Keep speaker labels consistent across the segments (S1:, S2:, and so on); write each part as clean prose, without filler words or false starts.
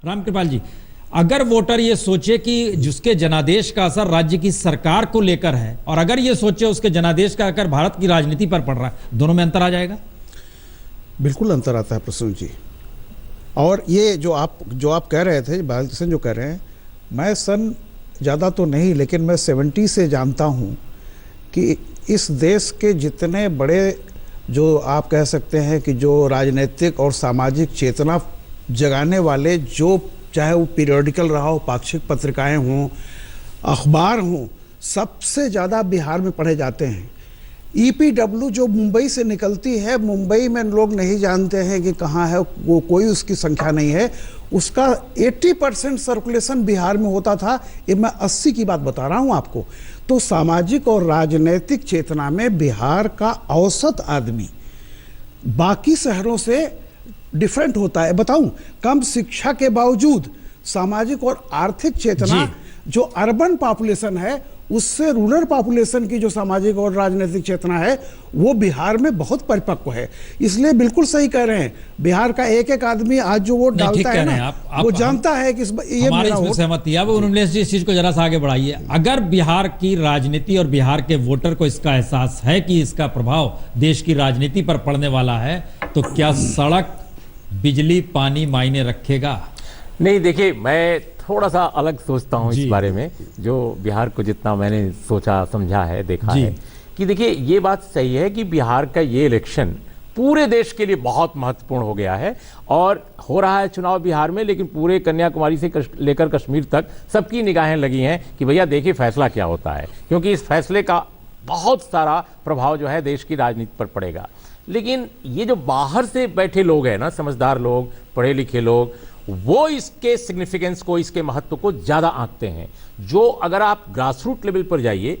S1: रामकृपाल जी, अगर वोटर ये सोचे कि जिसके जनादेश का असर राज्य की सरकार को लेकर है और अगर ये सोचे उसके जनादेश का असर भारत की राजनीति पर पड़ रहा है, दोनों में अंतर आ जाएगा?
S2: बिल्कुल अंतर आता है प्रसून जी। और ये जो आप कह रहे थे, बालकृष्ण जो कह रहे हैं, मैं सन ज़्यादा तो नहीं लेकिन मैं 70 से जानता हूँ कि इस देश के जितने बड़े जो आप कह सकते हैं कि जो राजनीतिक और सामाजिक चेतना जगाने वाले, जो चाहे वो पीरियडिकल रहा हो, पाक्षिक पत्रिकाएं हों, अखबार हों, सबसे ज़्यादा बिहार में पढ़े जाते हैं। EPW जो मुंबई से निकलती है, मुंबई में लोग नहीं जानते हैं कि कहाँ है वो, कोई उसकी संख्या नहीं है। उसका 80% सर्कुलेशन बिहार में होता था। ये मैं 80 की बात बता रहा हूँ आपको। तो सामाजिक और राजनीतिक चेतना में बिहार का औसत आदमी बाकी शहरों से डिफरेंट होता है। बताऊं, कम शिक्षा के बावजूद सामाजिक और आर्थिक चेतना जो अर्बन पॉपुलेशन है उससे रूरल पॉपुलेशन की जो सामाजिक और राजनीतिक चेतना है वो बिहार में बहुत परिपक्व है। इसलिए बिल्कुल सही कह रहे हैं, बिहार का एक एक आदमी आज जो वोट डालता है ना, वो जानता है कि ये मेरा वोट।
S1: सहमति है। अब इस चीज को जरा सा आगे बढ़ाइए। अगर बिहार की राजनीति और बिहार के वोटर को इसका एहसास है कि इसका प्रभाव देश की राजनीति पर पड़ने वाला है, तो क्या सड़क, बिजली, पानी मायने रखेगा?
S3: नहीं, देखिए, मैं थोड़ा सा अलग सोचता हूँ इस बारे में। जो बिहार को जितना मैंने सोचा, समझा है, देखा है, कि देखिए ये बात सही है कि बिहार का ये इलेक्शन पूरे देश के लिए बहुत महत्वपूर्ण हो गया है। और हो रहा है चुनाव बिहार में, लेकिन पूरे कन्याकुमारी से लेकर कश्मीर तक सबकी निगाहें लगी हैं कि भैया देखिए फैसला क्या होता है, क्योंकि इस फैसले का बहुत सारा प्रभाव जो है देश की राजनीति पर पड़ेगा। लेकिन ये जो बाहर से बैठे लोग हैं ना, समझदार लोग, पढ़े लिखे लोग, वो इसके सिग्निफिकेंस को, इसके महत्व को ज़्यादा आंकते हैं। जो अगर आप ग्रासरूट लेवल पर जाइए,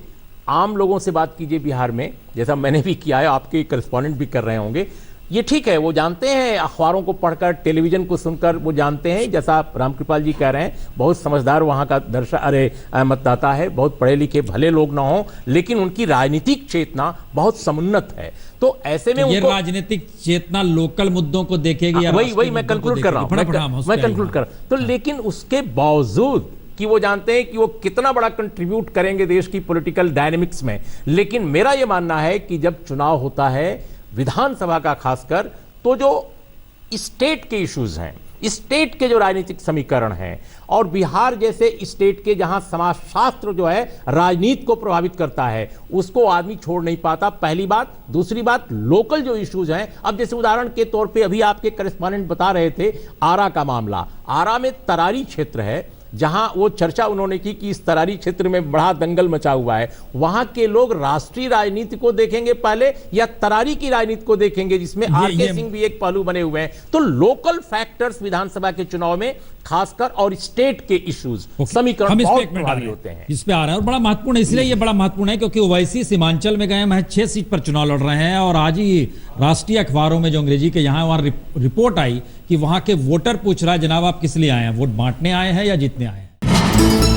S3: आम लोगों से बात कीजिए बिहार में, जैसा मैंने भी किया है, आपके करस्पॉन्डेंट भी कर रहे होंगे, ये ठीक है, वो जानते हैं, अखबारों को पढ़कर, टेलीविजन को सुनकर वो जानते हैं, जैसा आप रामकृपाल जी कह रहे हैं, बहुत समझदार वहाँ का मतदाता है, बहुत पढ़े लिखे भले लोग ना हो, लेकिन उनकी राजनीतिक चेतना बहुत समुन्नत है। तो ऐसे में
S1: ये राजनीतिक चेतना लोकल मुद्दों को देखेगी।
S3: वही मैं कंक्लूड कर रहा हूँ। तो लेकिन उसके बावजूद कि वो जानते हैं कि वो कितना बड़ा कंट्रीब्यूट करेंगे देश की पॉलिटिकल डायनेमिक्स में, लेकिन मेरा ये मानना है कि जब चुनाव होता है विधानसभा का खासकर, तो जो स्टेट के इश्यूज हैं, स्टेट के जो राजनीतिक समीकरण हैं, और बिहार जैसे स्टेट के जहां समाजशास्त्र जो है राजनीति को प्रभावित करता है, उसको आदमी छोड़ नहीं पाता, पहली बात। दूसरी बात, लोकल जो इश्यूज हैं, अब जैसे उदाहरण के तौर पे अभी आपके करेस्पॉन्डेंट बता रहे थे आरा का मामला। आरा में तरारी क्षेत्र है, जहां वो चर्चा उन्होंने की कि इस तरारी क्षेत्र में बड़ा दंगल मचा हुआ है। वहां के लोग राष्ट्रीय राजनीति को देखेंगे पहले या तरारी की राजनीति को देखेंगे, जिसमें आरके सिंह भी एक पहलू बने हुए हैं। तो लोकल फैक्टर्स विधानसभा के चुनाव में खासकर और स्टेट के इश्यूज, समीकरण बहुत प्रभावी होते हैं।
S1: इस पे आ रहा है और बड़ा महत्वपूर्ण है। इसलिए ये बड़ा महत्वपूर्ण है क्योंकि ओवैसी सीमांचल में गए, महज 6 सीट पर चुनाव लड़ रहे हैं, और आज ही राष्ट्रीय अखबारों में जो अंग्रेजी के यहाँ वहां रिपोर्ट आई कि वहां के वोटर पूछ रहा है, जनाब आप किस लिए आए हैं, वोट बांटने आए हैं या जीतने आए हैं?